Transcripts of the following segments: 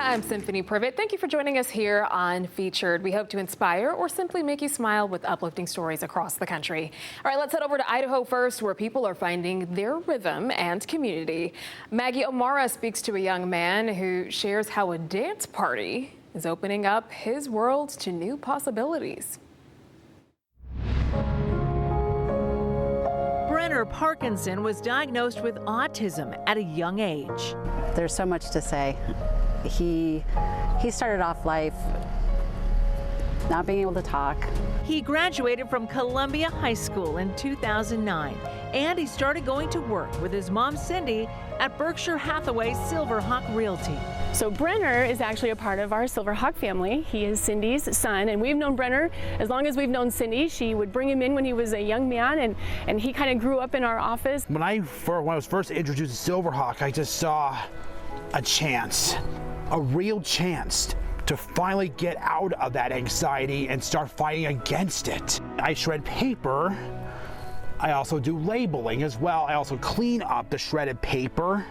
I'm Symphony Privet. Thank you for joining us here on Featured. We hope to inspire or simply make you smile with uplifting stories across the country. All right, let's head over to Idaho first, where people are finding their rhythm and community. Maggie O'Mara speaks to a young man who shares how a dance party is opening up his world to new possibilities. Brenner Parkinson was diagnosed with autism at a young age. There's so much to say. He started off life not being able to talk. He graduated from Columbia High School in 2009, and he started going to work with his mom, Cindy, at Berkshire Hathaway Silverhawk Realty. So Brenner is actually a part of our Silverhawk family. He is Cindy's son, and we've known Brenner as long as we've known Cindy. She would bring him in when he was a young man, and he kind of grew up in our office. When I was first introduced to Silverhawk, I just saw a chance, a real chance to finally get out of that anxiety and start fighting against it. I shred paper. I also do labeling as well. I also clean up the shredded paper.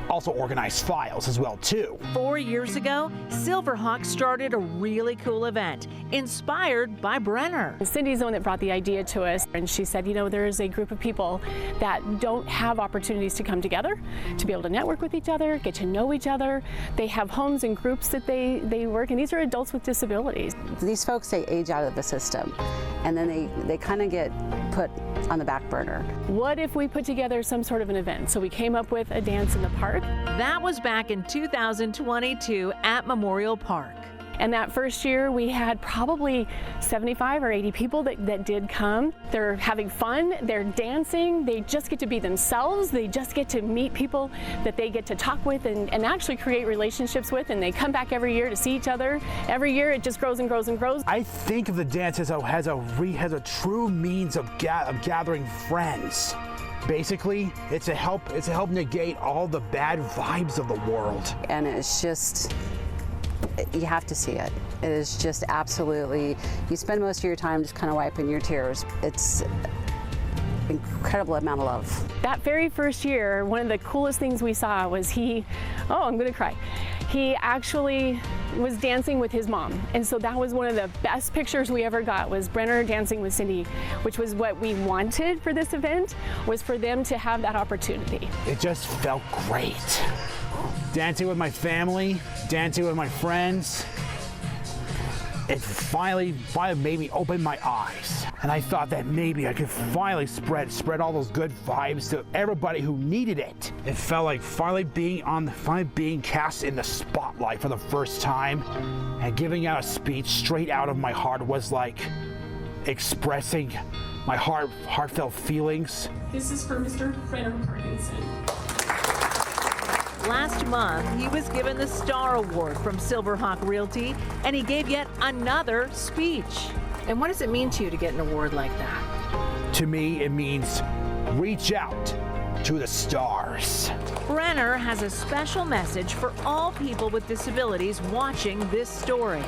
Also organize files as well too. 4 years ago, Silverhawk started a really cool event inspired by Brenner. Cindy's the one that brought the idea to us, and she said, you know, there is a group of people that don't have opportunities to come together, to be able to network with each other, get to know each other. They have homes and groups that they work in. These are adults with disabilities. These folks, they age out of the system, and then they kind of get put on the back burner. What if we put together some sort of an event? So we came up with a dance in the park. That was back in 2022 at Memorial Park. And that first year we had probably 75 or 80 people that did come. They're having fun, they're dancing, they just get to be themselves, they just get to meet people that they get to talk with and actually create relationships with, and they come back every year to see each other. Every year it just grows and grows and grows. I think of the dance as a true means of gathering friends. Basically, it's to help negate all the bad vibes of the world. And it's just, you have to see it. It is just absolutely, you spend most of your time just kind of wiping your tears. It's incredible amount of love. That very first year, one of the coolest things we saw was I'm gonna cry. He actually was dancing with his mom. And so that was one of the best pictures we ever got, was Brenner dancing with Cindy, which was what we wanted for this event, was for them to have that opportunity. It just felt great. Dancing with my family, dancing with my friends. It finally made me open my eyes. And I thought that maybe I could finally spread all those good vibes to everybody who needed it. It felt like finally being cast in the spotlight for the first time, and giving out a speech straight out of my heart was like expressing my heartfelt feelings. This is for Mr. Brenner Parkinson. Last month, he was given the Star Award from Silverhawk Realty, and he gave yet another speech. And what does it mean to you to get an award like that? To me, it means reach out to the stars. Brenner has a special message for all people with disabilities watching this story.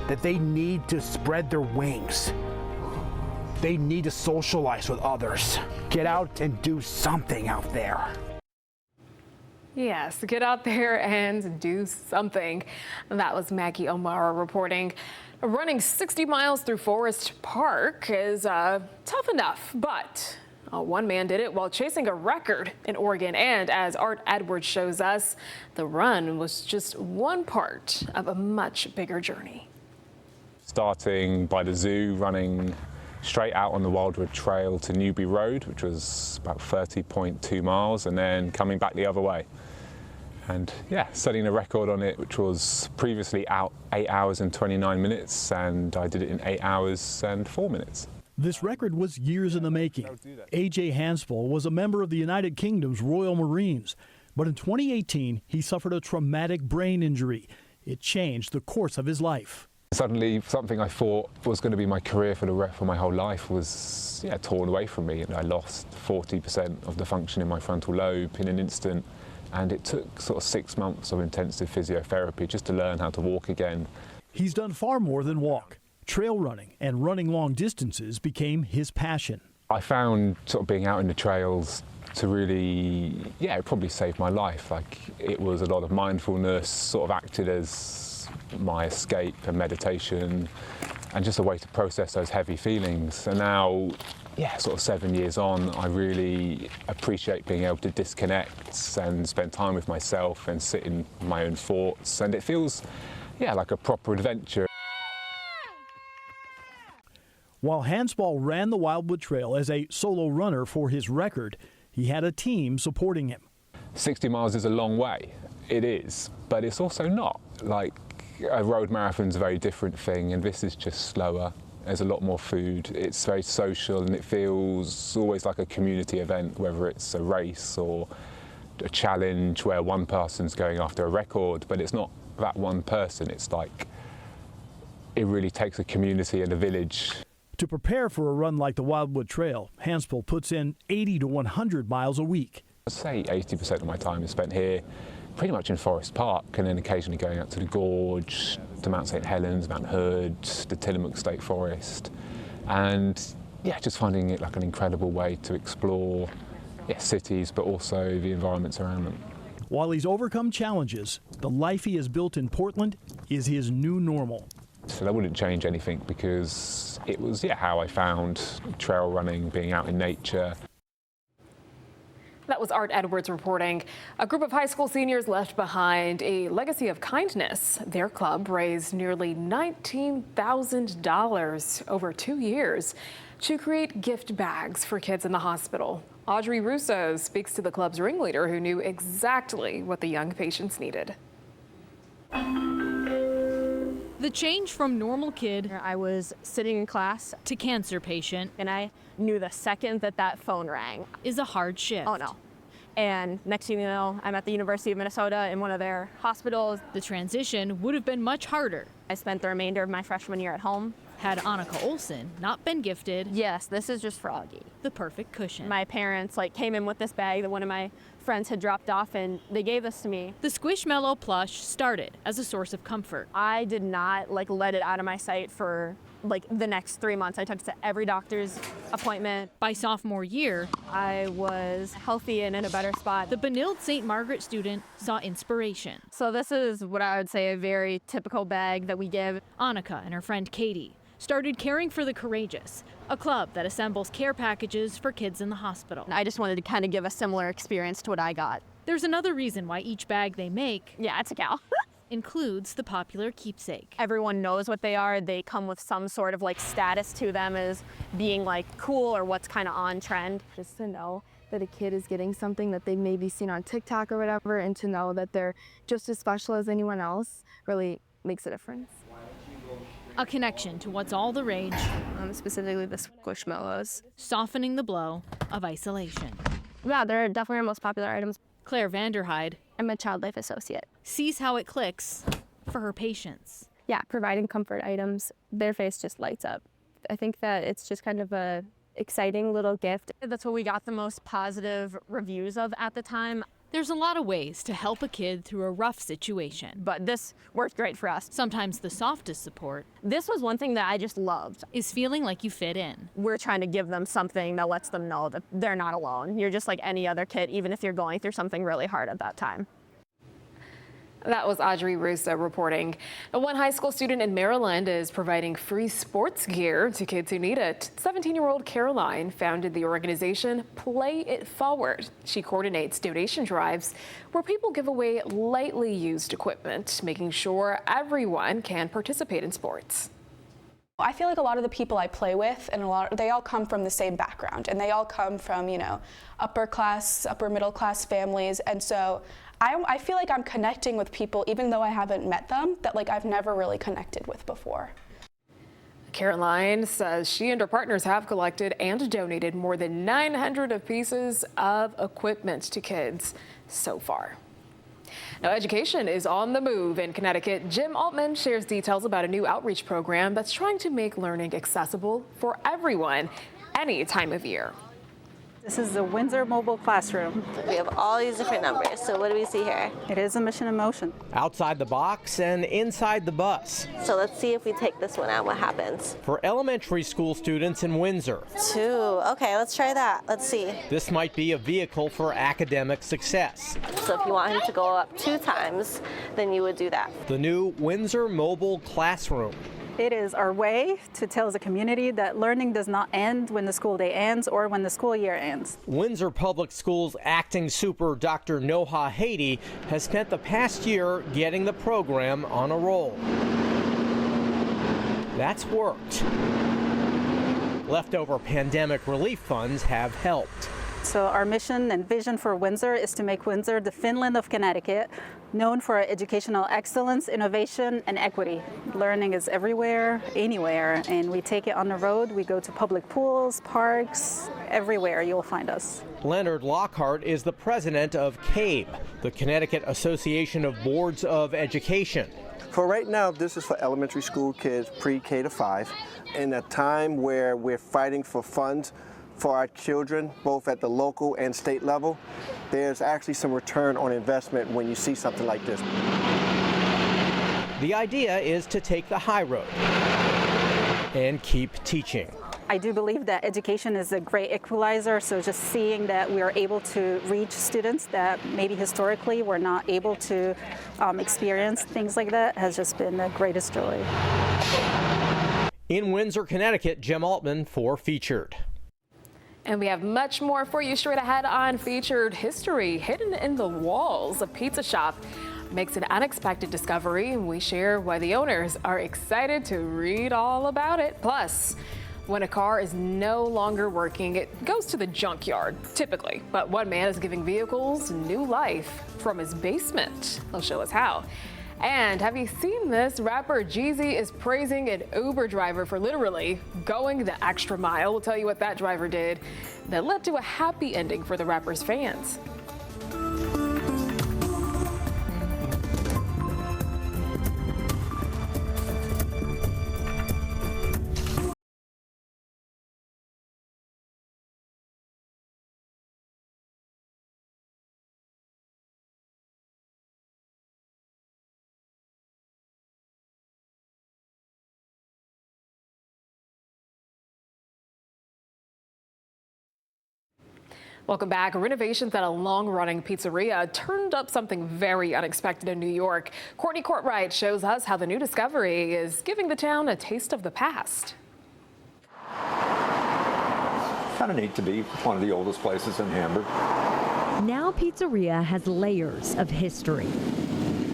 That they need to spread their wings. They need to socialize with others. Get out and do something out there. Yes, get out there and do something. That was Maggie O'Mara reporting. Running 60 miles through Forest Park is tough enough, but one man did it while chasing a record in Oregon. And as Art Edwards shows us, the run was just one part of a much bigger journey. Starting by the zoo, running straight out on the Wildwood Trail to Newby Road, which was about 30.2 miles, and then coming back the other way. And yeah, setting a record on it, which was previously out 8 hours and 29 minutes, and I did it in 8 hours and 4 minutes. This record was years in the making. A.J. Hansful was a member of the United Kingdom's Royal Marines, but in 2018, he suffered a traumatic brain injury. It changed the course of his life. Suddenly, something I thought was going to be my career for my whole life was torn away from me. And I lost 40% of the function in my frontal lobe in an instant. And it took sort of 6 months of intensive physiotherapy just to learn how to walk again. He's done far more than walk. Trail running and running long distances became his passion. I found sort of being out in the trails to really, yeah, it probably saved my life. Like, it was a lot of mindfulness, sort of acted as my escape and meditation, and just a way to process those heavy feelings. And now, yeah, sort of 7 years on, I really appreciate being able to disconnect and spend time with myself and sit in my own thoughts. And it feels, yeah, like a proper adventure. While Hansball ran the Wildwood Trail as a solo runner for his record, he had a team supporting him. 60 miles is a long way. It is, but it's also not. Like, a road marathon's a very different thing, and this is just slower. There's a lot more food. It's very social, and it feels always like a community event, whether it's a race or a challenge where one person's going after a record, but it's not that one person. It's like, it really takes a community and a village. To prepare for a run like the Wildwood Trail, Hansball puts in 80 to 100 miles a week. I'd say 80% of my time is spent here, pretty much in Forest Park, and then occasionally going out to the Gorge, to Mount St Helens, Mount Hood, the Tillamook State Forest, and yeah, just finding it like an incredible way to explore, yeah, cities, but also the environments around them. While he's overcome challenges, the life he has built in Portland is his new normal. So I wouldn't change anything, because it was, yeah, how I found trail running, being out in nature. That was Art Edwards reporting. A group of high school seniors left behind a legacy of kindness. Their club raised nearly $19,000 over 2 years to create gift bags for kids in the hospital. Audrey Russo speaks to the club's ringleader, who knew exactly what the young patients needed. The change from normal kid I was sitting in class to cancer patient, and I knew the second that phone rang. is a hard shift. Oh no. And next thing you know, I'm at the University of Minnesota in one of their hospitals. The transition would have been much harder I spent the remainder of my freshman year at home. had Annika Olsen not been gifted Yes, this is just Froggy. the perfect cushion. My parents came in with this bag that one of my friends had dropped off, and they gave this to me. The Squishmallow plush started as a source of comfort. I did not let it out of my sight for the next 3 months. I took it to every doctor's appointment. By sophomore year, I was healthy and in a better spot. the Benilde St. Margaret student saw inspiration. So this is what I would say a very typical bag that we give. Annika and her friend Katie started Caring for the Courageous, a club that assembles care packages for kids in the hospital. I just wanted to kind of give a similar experience to what I got. There's another reason why each bag they make Yeah, it's a cow. includes the popular keepsake. Everyone knows what they are. They come with some sort of status to them as being cool or what's kind of on trend. Just to know that a kid is getting something that they've maybe seen on TikTok or whatever, and to know that they're just as special as anyone else really makes a difference. A connection to what's all the rage, Specifically the Squishmallows. softening the blow of isolation. Yeah, they're definitely our most popular items. Claire Vanderhyde I'm a child life associate. sees how it clicks for her patients. Yeah, providing comfort items, their face just lights up. I think that it's just kind of a exciting little gift. That's what we got the most positive reviews of at the time. There's a lot of ways to help a kid through a rough situation. But this worked great for us. Sometimes the softest support This was one thing that I just loved. is feeling like you fit in. We're trying to give them something that lets them know that they're not alone. You're just like any other kid, even if you're going through something really hard at that time. That was Audrey Russo reporting. One high school student in Maryland is providing free sports gear to kids who need it. 17-year-old Caroline founded the organization Play It Forward. She coordinates donation drives where people give away lightly used equipment, making sure everyone can participate in sports. I feel like a lot of the people I play with, and they all come from the same background, and they all come from, upper middle class families, and so I feel like I'm connecting with people, even though I haven't met them, that I've never really connected with before. Caroline says she and her partners have collected and donated more than 900 pieces of equipment to kids so far. Now, education is on the move in Connecticut. Jim Altman shares details about a new outreach program that's trying to make learning accessible for everyone any time of year. This is the Windsor Mobile Classroom. We have all these different numbers. So what do we see here? It is a mission in motion. Outside the box and inside the bus. So let's see if we take this one out, what happens? For elementary school students in Windsor. 2. Okay, let's try that. Let's see. This might be a vehicle for academic success. So if you want him to go up 2 times, then you would do that. The new Windsor Mobile Classroom. It is our way to tell the community that learning does not end when the school day ends or when the school year ends. Windsor Public Schools acting super Dr. Noha Haiti has spent the past year getting the program on a roll. That's worked. Leftover pandemic relief funds have helped. So our mission and vision for Windsor is to make Windsor the Finland of Connecticut, known for educational excellence, innovation, and equity. Learning is everywhere, anywhere, and we take it on the road. We go to public pools, parks, everywhere you'll find us. Leonard Lockhart is the president of CABE, the Connecticut Association of Boards of Education. For right now, this is for elementary school kids, pre-K to 5, in a time where we're fighting for funds for our children, both at the local and state level. There's actually some return on investment when you see something like this. The idea is to take the high road and keep teaching. I do believe that education is a great equalizer, so just seeing that we are able to reach students that maybe historically were not able to experience things like that has just been the greatest joy. In Windsor, Connecticut, Jim Altman for Featured. And we have much more for you straight ahead on Featured. History hidden in the walls. A pizza shop makes an unexpected discovery, and we share why the owners are excited to read all about it. Plus, when a car is no longer working, it goes to the junkyard, typically. But one man is giving vehicles new life from his basement. He'll show us how. And have you seen this? Rapper Jeezy is praising an Uber driver for literally going the extra mile. We'll tell you what that driver did that led to a happy ending for the rapper's fans. Welcome back. Renovations at a long-running pizzeria turned up something very unexpected in New York. Courtney Courtwright shows us how the new discovery is giving the town a taste of the past. Kind of neat to be one of the oldest places in Hamburg. Now Pizzeria has layers of history.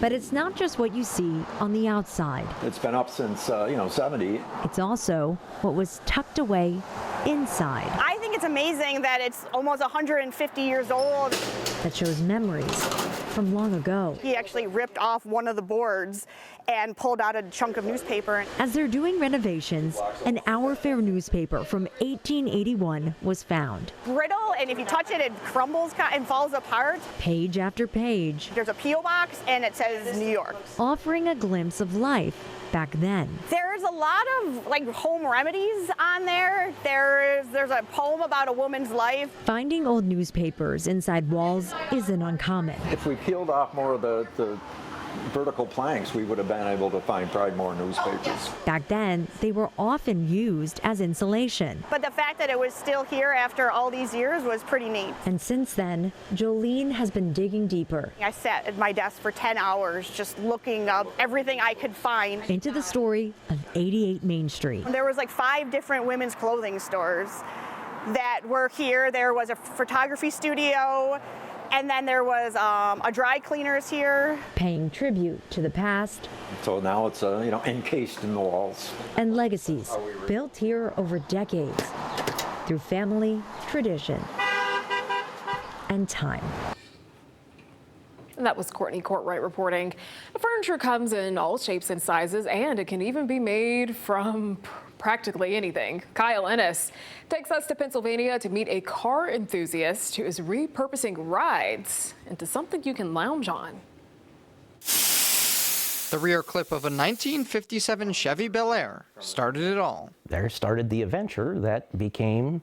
But it's not just what you see on the outside. It's been up since, 70. It's also what was tucked away inside. I think it's amazing that it's almost 150 years old. That shows memories from long ago. He actually ripped off one of the boards and pulled out a chunk of newspaper. As they're doing renovations, an Our Fair newspaper from 1881 was found. Brittle, and if you touch it, it crumbles and falls apart. Page after page. There's a P.O. box, and it says New York. Offering a glimpse of life back then. There's a lot of home remedies on there. There's a poem about a woman's life. Finding old newspapers inside walls isn't uncommon. If we peeled off more of the vertical planks, we would have been able to find probably more newspapers. Back then, they were often used as insulation. But the fact that it was still here after all these years was pretty neat. And since then, Jolene has been digging deeper. I sat at my desk for 10 hours just looking up everything I could find. Into the story of 88 Main Street. There was 5 different women's clothing stores that were here. There was a photography studio, and then there was a dry cleaners here. Paying tribute to the past. So now it's, encased in the walls. And legacies built here over decades through family, tradition, and time. And that was Courtney Courtwright reporting. The furniture comes in all shapes and sizes, and it can even be made from practically anything. Kyle Ennis takes us to Pennsylvania to meet a car enthusiast who is repurposing rides into something you can lounge on. The rear clip of a 1957 Chevy Bel Air started it all. There started the adventure that became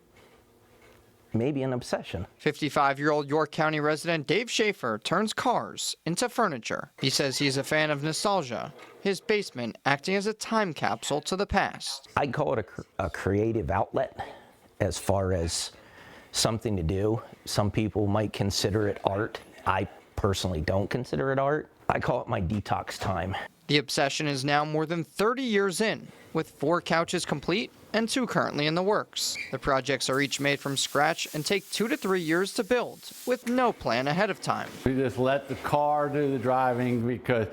maybe an obsession. 55-year-old York County resident Dave Schaefer turns cars into furniture. He says he's a fan of nostalgia, his basement acting as a time capsule to the past. I'd call it a creative outlet as far as something to do. Some people might consider it art. I personally don't consider it art. I call it my detox time. The obsession is now more than 30 years in, with 4 couches complete and 2 currently in the works. The projects are each made from scratch and take 2 to 3 years to build, with no plan ahead of time. We just let the car do the driving because,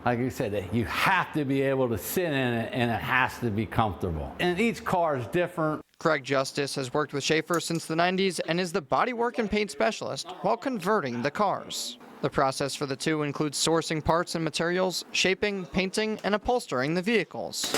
like you said, you have to be able to sit in it and it has to be comfortable. And each car is different. Craig Justice has worked with Schaefer since the 90s and is the bodywork and paint specialist while converting the cars. The process for the 2 includes sourcing parts and materials, shaping, painting, and upholstering the vehicles.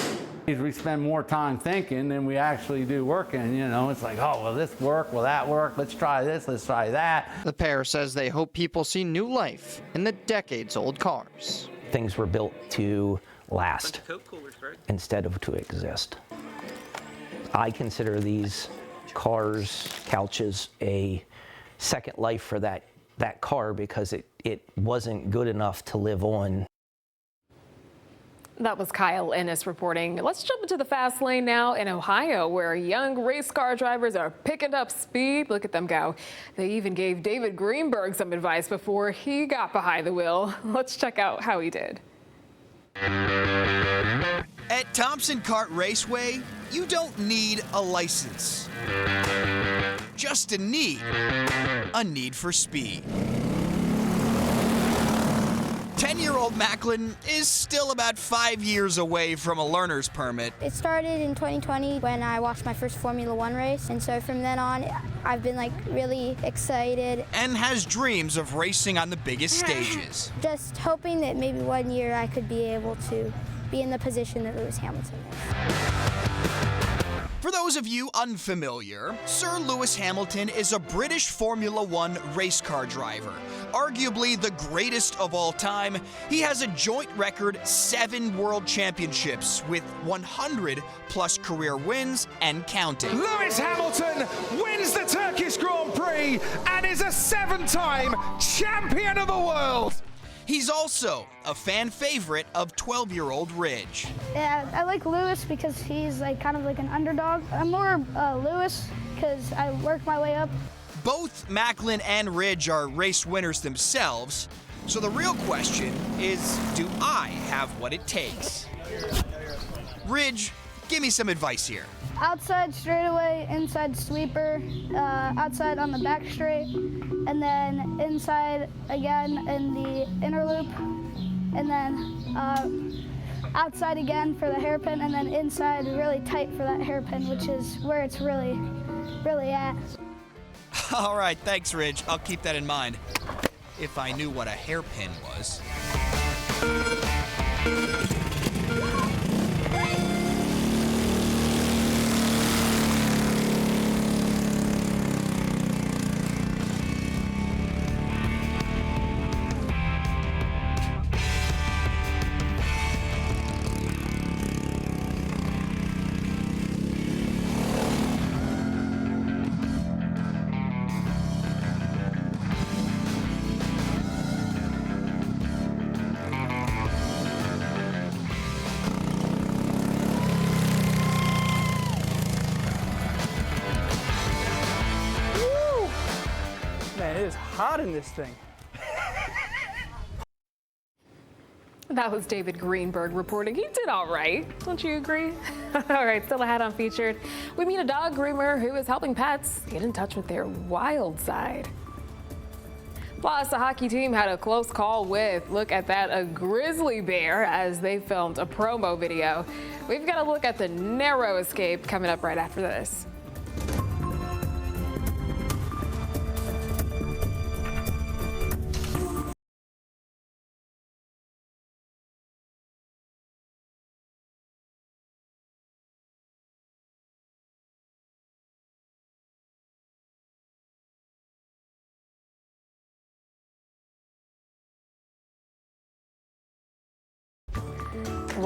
We spend more time thinking than we actually do working, you know. It's like, oh, will this work? Will that work? Let's try this, let's try that. The pair says they hope people see new life in the decades-old cars. Things were built to last instead of to exist. I consider these cars, couches, a second life for that car because it wasn't good enough to live on. That was Kyle Ennis reporting. Let's jump into the fast lane now in Ohio, where young race car drivers are picking up speed. Look at them go. They even gave David Greenberg some advice before he got behind the wheel. Let's check out how he did. At Thompson Kart Raceway, you don't need a license, just a need for speed. 10-year-old Macklin is still about 5 years away from a learner's permit. It started in 2020 when I watched my first Formula One race, and so from then on, I've been really excited. And has dreams of racing on the biggest stages. Just hoping that maybe one year I could be able to be in the position that Lewis Hamilton is. For those of you unfamiliar, Sir Lewis Hamilton is a British Formula One race car driver. Arguably the greatest of all time, he has a joint record 7 world championships with 100+ career wins and counting. Lewis Hamilton wins the Turkish Grand Prix and is a 7-time champion of the world. He's also a fan favorite of 12-year-old Ridge. Yeah, I like Lewis because he's kind of like an underdog. I'm more Lewis because I work my way up. Both Macklin and Ridge are race winners themselves, so the real question is, do I have what it takes? Ridge, give me some advice here. Outside straightaway, inside sweeper, outside on the back straight, and then inside again in the inner loop, and then outside again for the hairpin, and then inside really tight for that hairpin, which is where it's really, really at. All right, thanks, Ridge. I'll keep that in mind. If I knew what a hairpin was. Man, it is hot in this thing. That was David Greenberg reporting. He did all right. Don't you agree? All right, still ahead on Featured. We meet a dog groomer who is helping pets get in touch with their wild side. Plus, the hockey team had a close call with, look at that, a grizzly bear as they filmed a promo video. We've got a look at the narrow escape coming up right after this.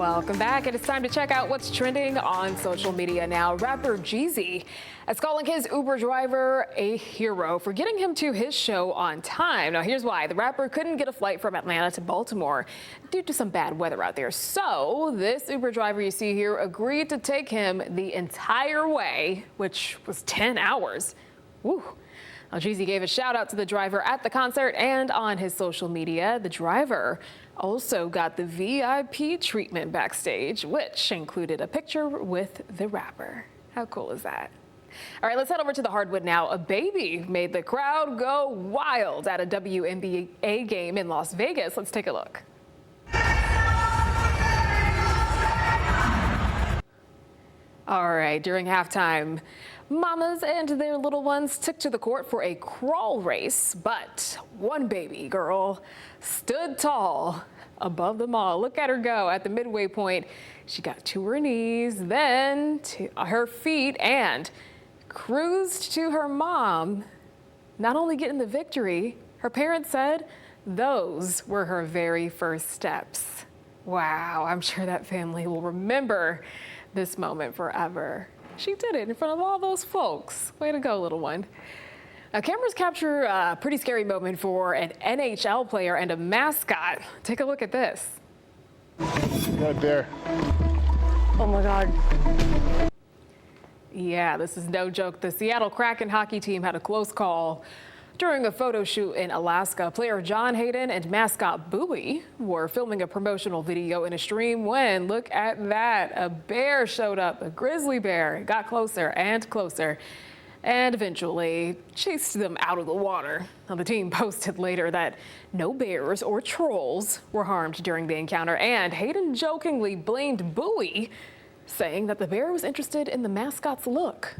Welcome back. It is time to check out what's trending on social media now. Rapper Jeezy is calling his Uber driver a hero for getting him to his show on time. Now, here's why. The rapper couldn't get a flight from Atlanta to Baltimore due to some bad weather out there. So this Uber driver you see here agreed to take him the entire way, which was 10 hours. Woo. Now, Jeezy gave a shout out to the driver at the concert and on his social media. The driver also got the VIP treatment backstage, which included a picture with the rapper. How cool is that? All right, let's head over to the hardwood now. A baby made the crowd go wild at a WNBA game in Las Vegas. Let's take a look. All right, during halftime, mamas and their little ones took to the court for a crawl race, but one baby girl stood tall above them all. Look at her go. At the midway point, she got to her knees, then to her feet, and cruised to her mom, not only getting the victory, her parents said those were her very first steps. Wow, I'm sure that family will remember this moment forever. She did it in front of all those folks. Way to go, little one. Now, cameras capture a pretty scary moment for an NHL player and a mascot. Take a look at this. Right there. Oh my God. Yeah, this is no joke. The Seattle Kraken hockey team had a close call during a photo shoot in Alaska. Player John Hayden and mascot Bowie were filming a promotional video in a stream when, look at that, a bear showed up, a grizzly bear. It got closer and closer and eventually chased them out of the water. Now, the team posted later that no bears or trolls were harmed during the encounter, and Hayden jokingly blamed Bowie, saying that the bear was interested in the mascot's look.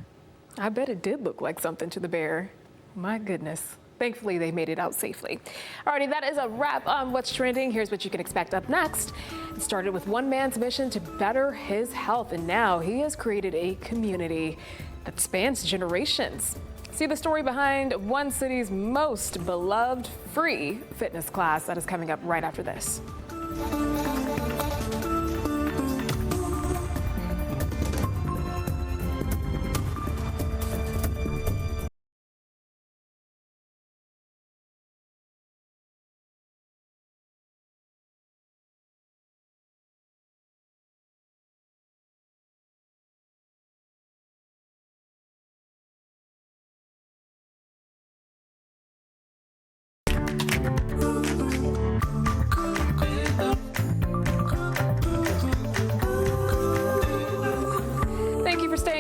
I bet it did look like something to the bear. My goodness. Thankfully, they made it out safely. Alrighty, that is a wrap on what's trending. Here's what you can expect up next. It started with one man's mission to better his health, and now he has created a community that spans generations. See the story behind one city's most beloved free fitness class. That is coming up right after this.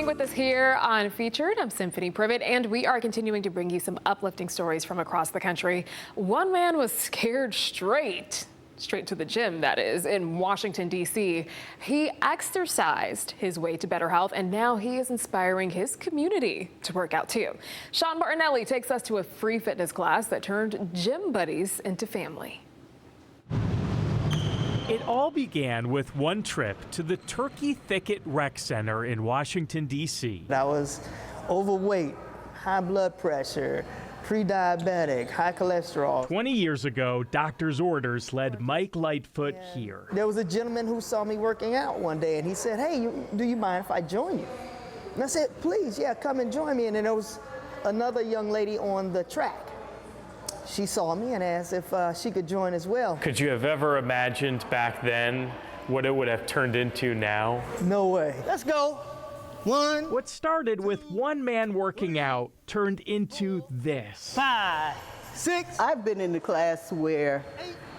With us here on Featured, I'm Symphony Privet, and we are continuing to bring you some uplifting stories from across the country. One man was scared straight to the gym, that is, in Washington, D.C. He exercised his way to better health, and now he is inspiring his community to work out too. Sean Martinelli takes us to a free fitness class that turned gym buddies into family. It all began with one trip to the Turkey Thicket Rec Center in Washington, D.C. I was overweight, high blood pressure, pre-diabetic, high cholesterol. 20 years ago, doctor's orders led Mike Lightfoot here. There was a gentleman who saw me working out one day, and he said, "Hey, do you mind if I join you?" And I said, "Please, yeah, come and join me." And then there was another young lady on the track. She saw me and asked if she could join as well. Could you have ever imagined back then what it would have turned into now? No way. Let's go. One. What started with one man working out turned into this. 5, 6. I've been in the class where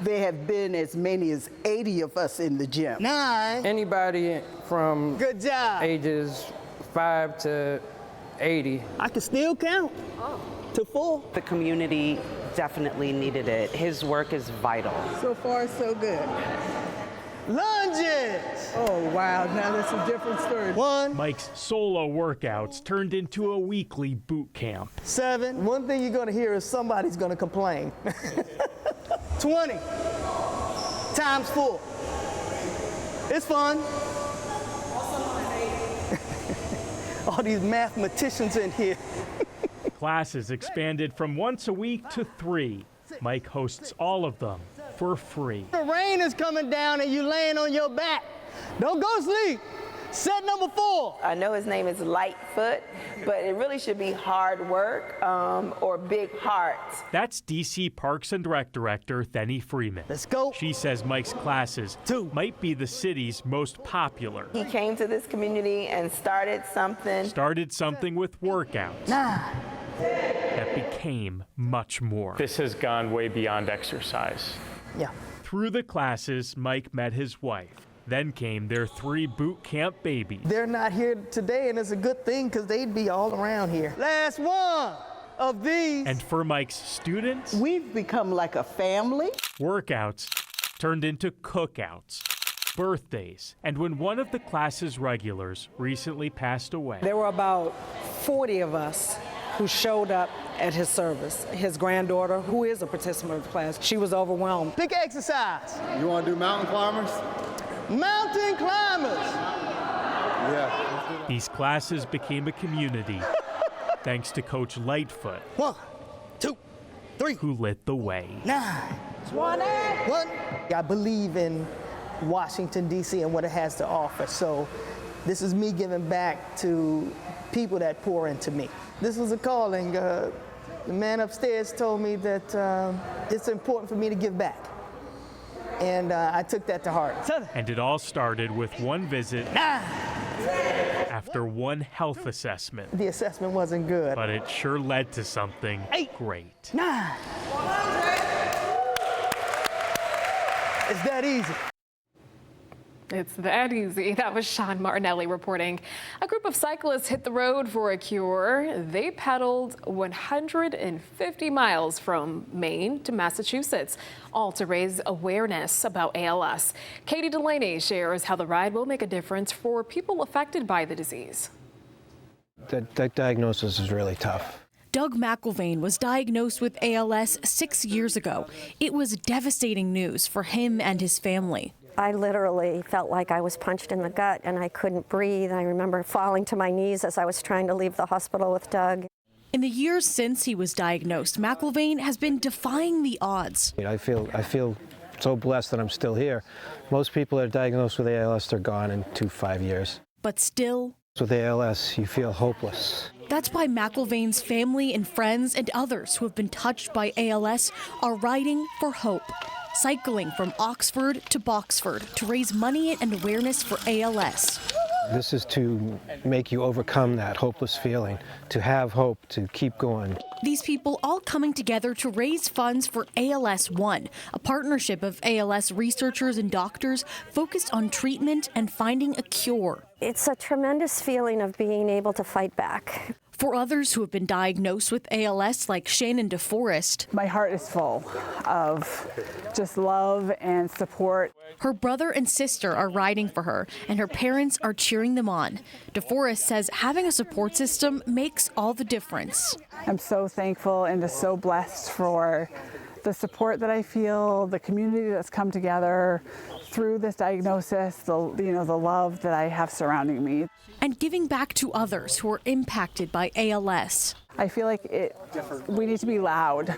there have been as many as 80 of us in the gym. 9. Anybody from Good job. ages 5 to 80. I can still count to 4. The community definitely needed it. His work is vital. So far, so good. Lunges. Oh, wow. Now that's a different story. 1. Mike's solo workouts turned into a weekly boot camp. 7. One thing you're going to hear is somebody's going to complain. 20 times 4. It's fun. All these mathematicians in here. Classes expanded from once a week to 3. Mike hosts all of them for free. The rain is coming down and you laying on your back. Don't go to sleep. Set number 4. I know his name is Lightfoot, but it really should be hard work or big heart. That's DC Parks and Rec Director Thenny Freeman. Let's go. She says Mike's classes might be the city's most popular. He came to this community and started something. With workouts. That became much more. This has gone way beyond exercise. Yeah. Through the classes, Mike met his wife. Then came their 3 boot camp babies. They're not here today, and it's a good thing because they'd be all around here. Last one of these. And for Mike's students, we've become like a family. Workouts turned into cookouts, birthdays, and when one of the class's regulars recently passed away. There were about 40 of us who showed up at his service. His granddaughter, who is a participant of the class, she was overwhelmed. Pick exercise. You want to do mountain climbers? Mountain climbers. Yeah. These classes became a community thanks to Coach Lightfoot. 1, 2, 3. Who lit the way. 9. 1. I believe in Washington, D.C. and what it has to offer. So this is me giving back to people that pour into me. This was a calling. The man upstairs told me that it's important for me to give back. And I took that to heart. And it all started with one visit after one health assessment. The assessment wasn't good. But it sure led to something great. 9. It's that easy. It's that easy. That was Sean Martinelli reporting. A group of cyclists hit the road for a cure. They pedaled 150 miles from Maine to Massachusetts, all to raise awareness about ALS. Katie Delaney shares how the ride will make a difference for people affected by the disease. That diagnosis is really tough. Doug McIlvaine was diagnosed with ALS 6 years ago. It was devastating news for him and his family. I literally felt like I was punched in the gut and I couldn't breathe. I remember falling to my knees as I was trying to leave the hospital with Doug. In the years since he was diagnosed, McIlvaine has been defying the odds. I feel so blessed that I'm still here. Most people that are diagnosed with ALS, they're gone in 5 years. But still, with ALS, you feel hopeless. That's why McIlvaine's family and friends and others who have been touched by ALS are riding for hope. Cycling from Oxford to Boxford to raise money and awareness for ALS. This is to make you overcome that hopeless feeling, to have hope, to keep going. These people all coming together to raise funds for ALS One, a partnership of ALS researchers and doctors focused on treatment and finding a cure. It's a tremendous feeling of being able to fight back. For others who have been diagnosed with ALS, like Shannon DeForest, my heart is full of just love and support. Her brother and sister are riding for her, and her parents are cheering them on. DeForest says having a support system makes all the difference. I'm so thankful and just so blessed for the support that I feel, the community that's come together through this diagnosis, the love that I have surrounding me. And giving back to others who are impacted by ALS. I feel like we need to be loud.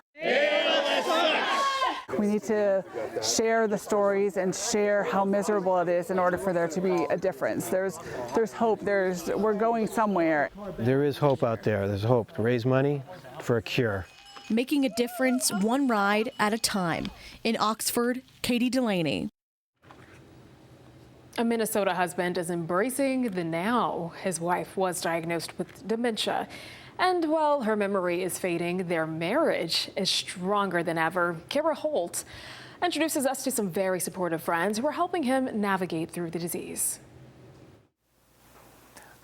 We need to share the stories and share how miserable it is in order for there to be a difference. There's hope. We're going somewhere. There is hope out there. There's hope to raise money for a cure. Making a difference one ride at a time. In Oxford, Katie Delaney. A Minnesota husband is embracing the now. His wife was diagnosed with dementia. And while her memory is fading, their marriage is stronger than ever. Kara Holt introduces us to some very supportive friends who are helping him navigate through the disease.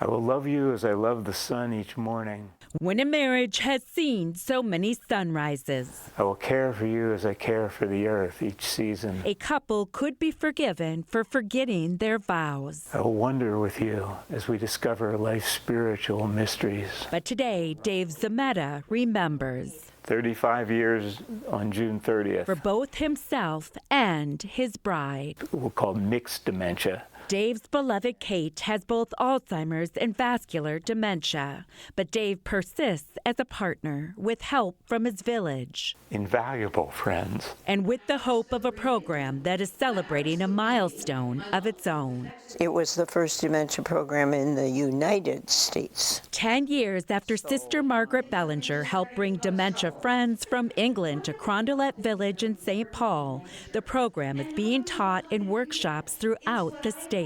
I will love you as I love the sun each morning. When a marriage has seen so many sunrises. I will care for you as I care for the earth each season. A couple could be forgiven for forgetting their vows. I will wonder with you as we discover life's spiritual mysteries. But today, Dave Zametta remembers. 35 years on June 30th. For both himself and his bride. We'll call mixed dementia. Dave's beloved Kate has both Alzheimer's and vascular dementia, but Dave persists as a partner with help from his village. Invaluable friends. And with the hope of a program that is celebrating a milestone of its own. It was the first dementia program in the United States. 10 years after Sister Margaret Bellinger helped bring dementia friends from England to Carondelet Village in St. Paul, the program is being taught in workshops throughout the state.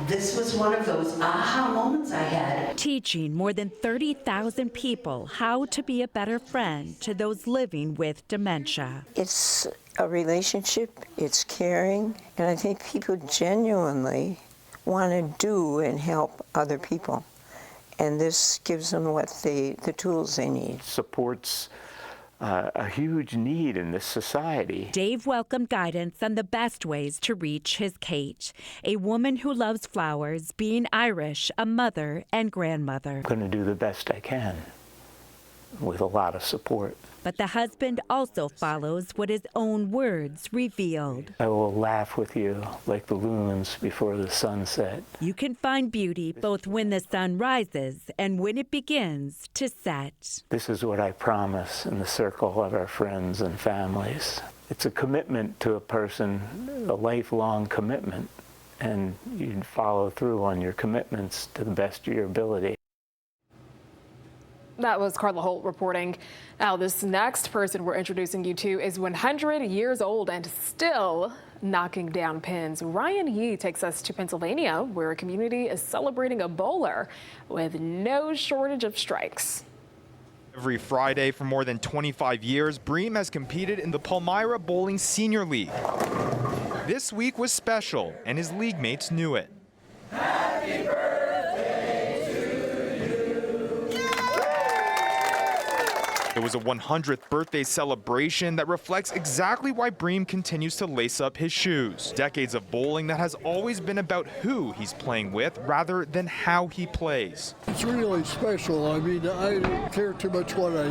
This was one of those aha moments I had. Teaching more than 30,000 people how to be a better friend to those living with dementia. It's a relationship, it's caring, and I think people genuinely want to do and help other people. And this gives them the tools they need. Supports a huge need in this society. Dave welcomed guidance on the best ways to reach his Kate, a woman who loves flowers, being Irish, a mother and grandmother. I'm going to do the best I can with a lot of support. But the husband also follows what his own words revealed. I will laugh with you like the loons before the sunset. You can find beauty both when the sun rises and when it begins to set. This is what I promise in the circle of our friends and families. It's a commitment to a person, a lifelong commitment, and you follow through on your commitments to the best of your ability. That was Carla Holt reporting. Now, this next person we're introducing you to is 100 years old and still knocking down pins. Ryan Yee takes us to Pennsylvania, where a community is celebrating a bowler with no shortage of strikes. Every Friday for more than 25 years, Bream has competed in the Palmyra Bowling Senior League. This week was special, and his league mates knew it. Happy birthday! It was a 100th birthday celebration that reflects exactly why Bream continues to lace up his shoes. Decades of bowling that has always been about who he's playing with rather than how he plays. It's really special. I mean, I don't care too much what I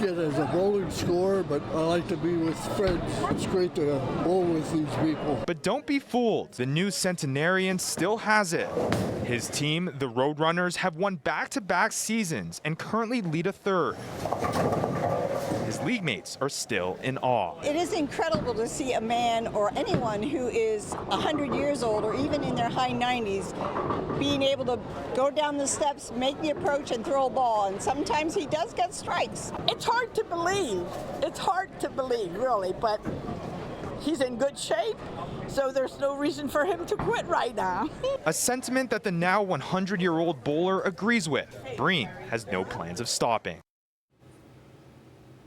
get as a bowling score, but I like to be with friends. It's great to bowl with these people. But don't be fooled. The new centenarian still has it. His team, the Roadrunners, have won back-to-back seasons and currently lead a third. His league mates are still in awe. It is incredible to see a man or anyone who is 100 years old or even in their high 90s being able to go down the steps, make the approach, and throw a ball. And sometimes he does get strikes. It's hard to believe. It's hard to believe, really, but he's in good shape, so there's no reason for him to quit right now. A sentiment that the now 100-year-old bowler agrees with. Bream has no plans of stopping.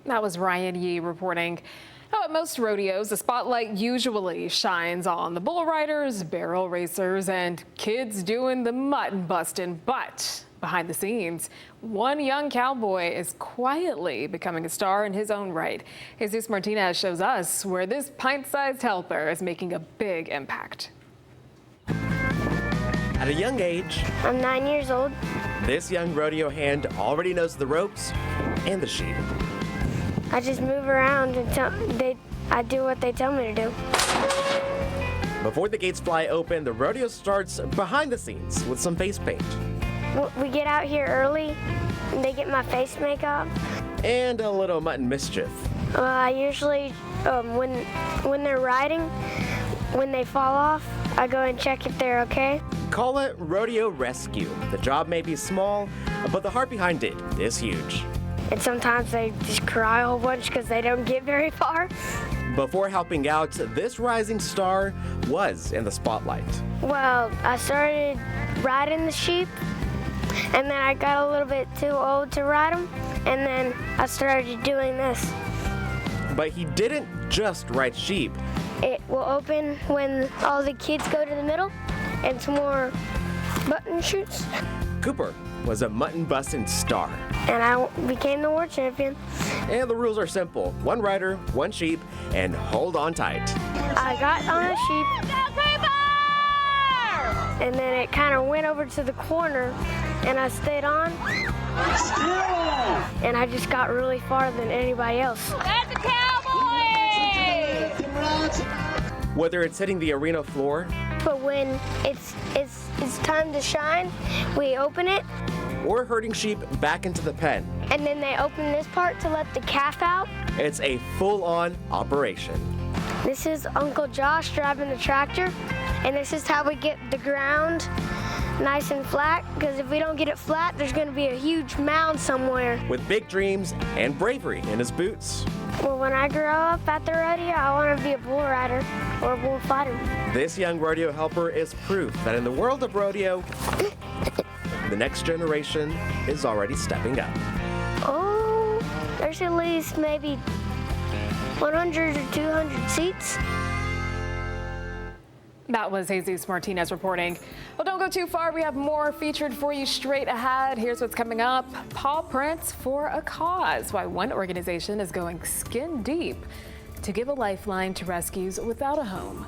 That was Ryan Yee reporting. Now, at most rodeos, the spotlight usually shines on the bull riders, barrel racers, and kids doing the mutton busting. But behind the scenes, one young cowboy is quietly becoming a star in his own right. Jesus Martinez shows us where this pint-sized helper is making a big impact. At a young age, I'm 9 years old. This young rodeo hand already knows the ropes and the sheep. I just move around and I do what they tell me to do. Before the gates fly open, the rodeo starts behind the scenes with some face paint. We get out here early and they get my face makeup. And a little mutton mischief. I usually, when they're riding, when they fall off, I go and check if they're okay. Call it rodeo rescue. The job may be small, but the heart behind it is huge. And sometimes they just cry a whole bunch because they don't get very far. Before helping out, this rising star was in the spotlight. Well, I started riding the sheep, and then I got a little bit too old to ride them, and then I started doing this. But he didn't just ride sheep. It will open when all the kids go to the middle, and some more button shoots. Cooper was a mutton busting star. And I became the world champion. And the rules are simple. One rider, one sheep, and hold on tight. I got on a sheep. And then it kind of went over to the corner, and I stayed on. And I just got really far than anybody else. That's a cowboy! Whether it's hitting the arena floor but when it's time to shine, we open it. Or herding sheep back into the pen. And then they open this part to let the calf out. It's a full-on operation. This is Uncle Josh driving the tractor, and this is how we get the ground nice and flat, because if we don't get it flat, there's going to be a huge mound somewhere. With big dreams and bravery in his boots. Well, when I grow up at the rodeo, I want to be a bull rider or a bullfighter. This young rodeo helper is proof that in the world of rodeo, the next generation is already stepping up. Oh, there's at least maybe 100 or 200 seats. That was Jesus Martinez reporting. Well, don't go too far. We have more featured for you straight ahead. Here's what's coming up. Paw prints for a cause. Why one organization is going skin deep to give a lifeline to rescues without a home.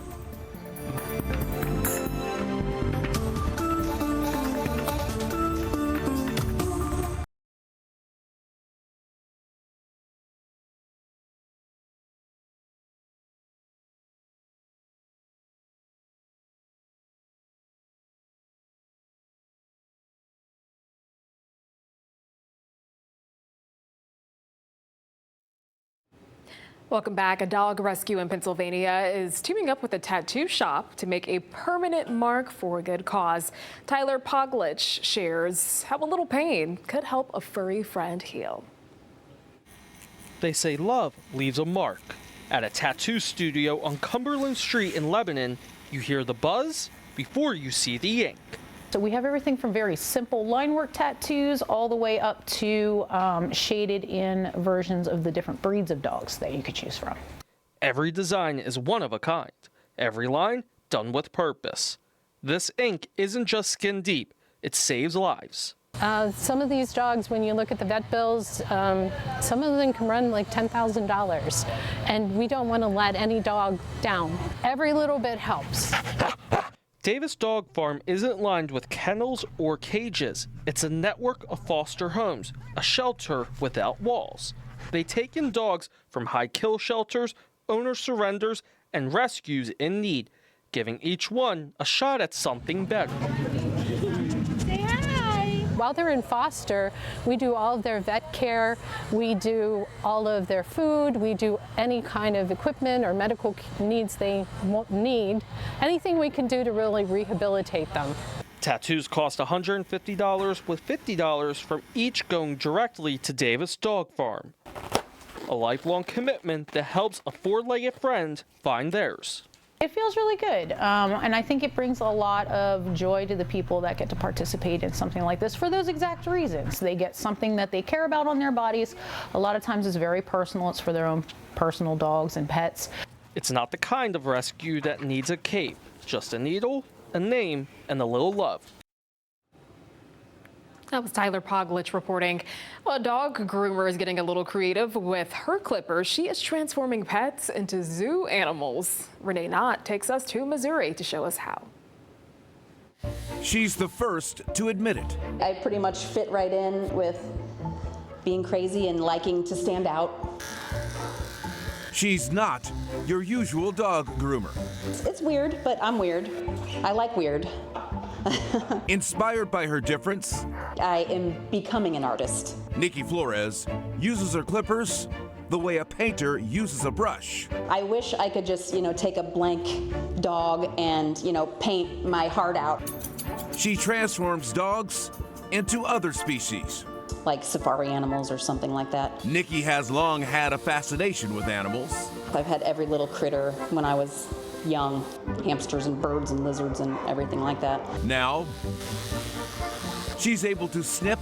Welcome back. A dog rescue in Pennsylvania is teaming up with a tattoo shop to make a permanent mark for a good cause. Tyler Poglich shares how a little pain could help a furry friend heal. They say love leaves a mark. At a tattoo studio on Cumberland Street in Lebanon, you hear the buzz before you see the ink. So we have everything from very simple line work tattoos all the way up to shaded in versions of the different breeds of dogs that you could choose from. Every design is one of a kind. Every line done with purpose. This ink isn't just skin deep, it saves lives. Some of these dogs, when you look at the vet bills, some of them can run like $10,000. And we don't want to let any dog down. Every little bit helps. Davis Dog Farm isn't lined with kennels or cages. It's a network of foster homes, a shelter without walls. They take in dogs from high kill shelters, owner surrenders, and rescues in need, giving each one a shot at something better. While they're in foster, we do all of their vet care, we do all of their food, we do any kind of equipment or medical needs they need, anything we can do to really rehabilitate them. Tattoos cost $150, with $50 from each going directly to Davis Dog Farm. A lifelong commitment that helps a four-legged friend find theirs. It feels really good, and I think it brings a lot of joy to the people that get to participate in something like this for those exact reasons. They get something that they care about on their bodies. A lot of times it's very personal. It's for their own personal dogs and pets. It's not the kind of rescue that needs a cape, just a needle, a name, and a little love. That was Tyler Poglich reporting. Well, a dog groomer is getting a little creative with her clippers. She is transforming pets into zoo animals. Renee Knott takes us to Missouri to show us how. She's the first to admit it. I pretty much fit right in with being crazy and liking to stand out. She's not your usual dog groomer. It's weird, but I'm weird. I like weird. Inspired by her difference, I am becoming an artist. Nikki Flores uses her clippers the way a painter uses a brush. I wish I could just, take a blank dog and, paint my heart out. She transforms dogs into other species. Like safari animals or something like that. Nikki has long had a fascination with animals. I've had every little critter when I was young, hamsters and birds and lizards and everything like that. Now, she's able to snip,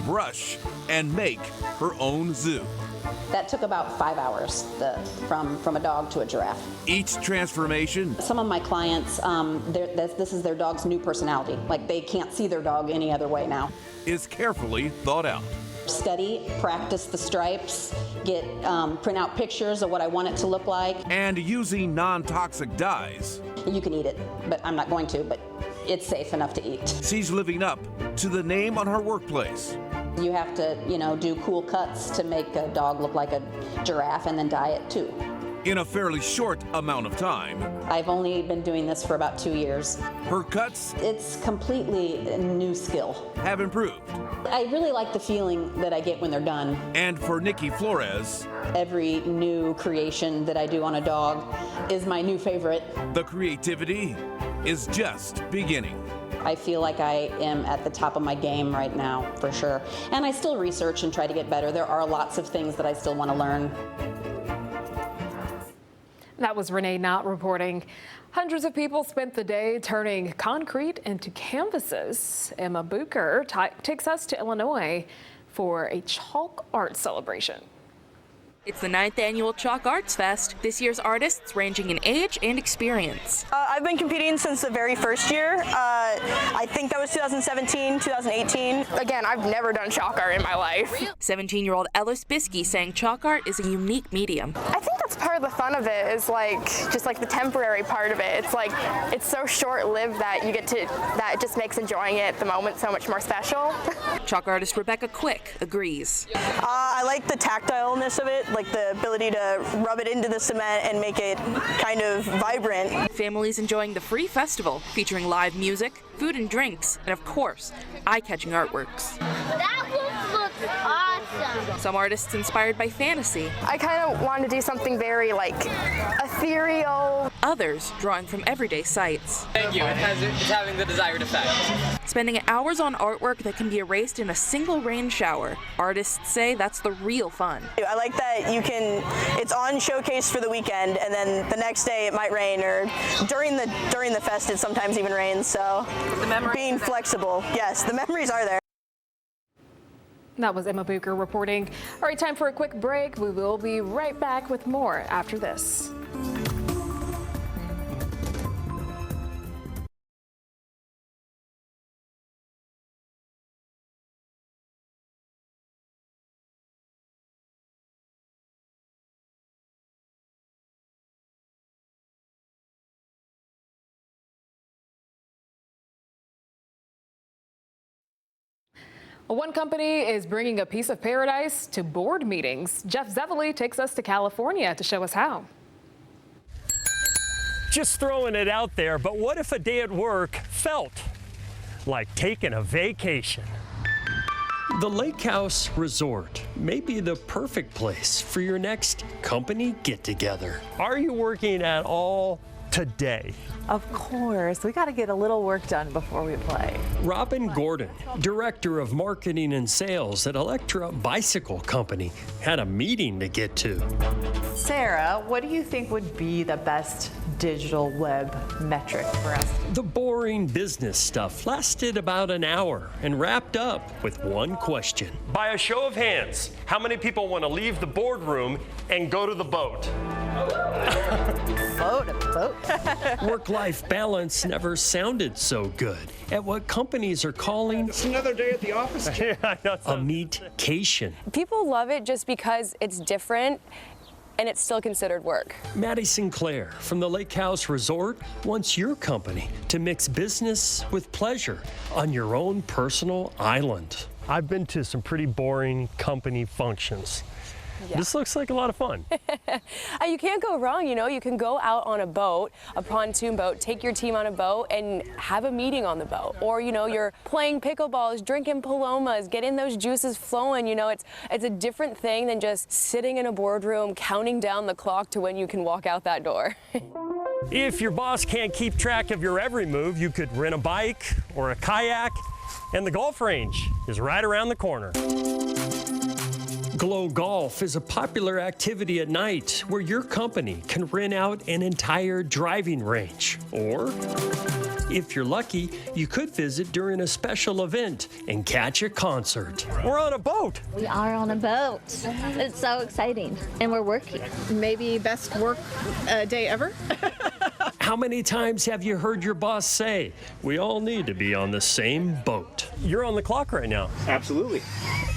brush, and make her own zoo. That took about 5 hours, from a dog to a giraffe. Each transformation. Some of my clients, this is their dog's new personality. Like they can't see their dog any other way now. Is carefully thought out. Study, practice the stripes, print out pictures of what I want it to look like. And using non-toxic dyes. You can eat it, but I'm not going to, but it's safe enough to eat. She's living up to the name on her workplace. You have to, do cool cuts to make a dog look like a giraffe and then dye it too. in a fairly short amount of time. I've only been doing this for about 2 years. Her cuts, It's completely a new skill. have improved. I really like the feeling that I get when they're done. And for Nikki Flores, Every new creation that I do on a dog is my new favorite. the creativity is just beginning. I feel like I am at the top of my game right now, for sure. And I still research and try to get better. There are lots of things that I still want to learn. That was Renee Knott reporting. Hundreds of people spent the day turning concrete into canvases. Emma Bucher takes us to Illinois for a chalk art celebration. It's the 9th annual Chalk Arts Fest. This year's artists ranging in age and experience. I've been competing since the very first year. I think that was 2017, 2018. Again, I've never done chalk art in my life. 17-year-old Ellis Biskey saying chalk art is a unique medium. I think that's part of the fun of it, is just the temporary part of it. It's so short-lived that that just makes enjoying it at the moment so much more special. Chalk artist Rebecca Quick agrees. I like the tactileness of it, like the ability to rub it into the cement and make it kind of vibrant. Families enjoying the free festival featuring live music, food and drinks, and of course, eye-catching artworks. That one looks awesome. Some artists inspired by fantasy. I kind of wanted to do something very ethereal. Others drawing from everyday sights. Thank you. It's having the desired effect. Spending hours on artwork that can be erased in a single rain shower. Artists say that's the real fun. I like that it's on showcase for the weekend, and then the next day it might rain, or during the fest it sometimes even rains, so being flexible. Yes, the memories are there. That was Emma Bucher reporting. All right, time for a quick break. We will be right back with more after this. One company is bringing a piece of paradise to board meetings. Jeff Zevely takes us to California to show us how. Just throwing it out there, but what if a day at work felt like taking a vacation? The Lake House Resort may be the perfect place for your next company get-together. Are you working at all today? Of course, we got to get a little work done before we play. Robin Gordon, Director of Marketing and Sales at Electra Bicycle Company, had a meeting to get to. Sarah, what do you think would be the best digital web metric for us? The boring business stuff lasted about an hour and wrapped up with one question. By a show of hands, how many people want to leave the boardroom and go to the boat? Boat. Work-life balance never sounded so good at what companies are calling It's another day at the office. a meetcation. People love it just because it's different and it's still considered work. Maddie Sinclair from the Lake House Resort wants your company to mix business with pleasure on your own personal island. I've been to some pretty boring company functions. Yeah. This looks like a lot of fun. You can't go wrong, you know. You can go out on a boat, a pontoon boat, take your team on a boat and have a meeting on the boat. Or, you're playing pickleballs, drinking Palomas, getting those juices flowing. It's a different thing than just sitting in a boardroom, counting down the clock to when you can walk out that door. If your boss can't keep track of your every move, you could rent a bike or a kayak, and the golf range is right around the corner. Glow Golf is a popular activity at night where your company can rent out an entire driving range. Or, if you're lucky, you could visit during a special event and catch a concert. We're on a boat. We are on a boat. It's so exciting. And we're working. Maybe best work day ever. How many times have you heard your boss say, we all need to be on the same boat? You're on the clock right now. Absolutely.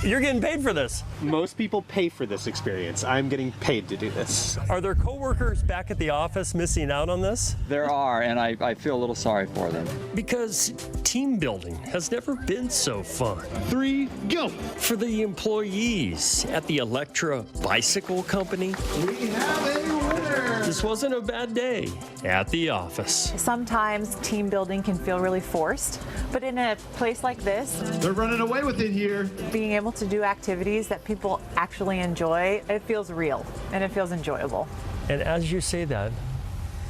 You're getting paid for this. Most people pay for this experience. I'm getting paid to do this. Are there coworkers back at the office missing out on this? There are, and I feel a little sorry for them. Because team building has never been so fun. 3, go! For the employees at the Electra Bicycle Company. We have a winner. This wasn't a bad day at the office. Sometimes team building can feel really forced, but in a place like this, they're running away with it here. Being able to do activities that people actually enjoy, it feels real and it feels enjoyable. And as you say that,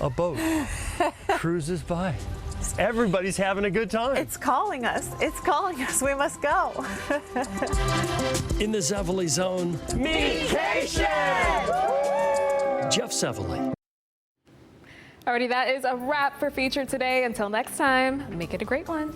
a boat cruises by. Everybody's having a good time. It's calling us. It's calling us. We must go. In the Zevely Zone, Meatcation! Jeff Zevely. Alrighty, that is a wrap for Featured today. Until next time, make it a great one.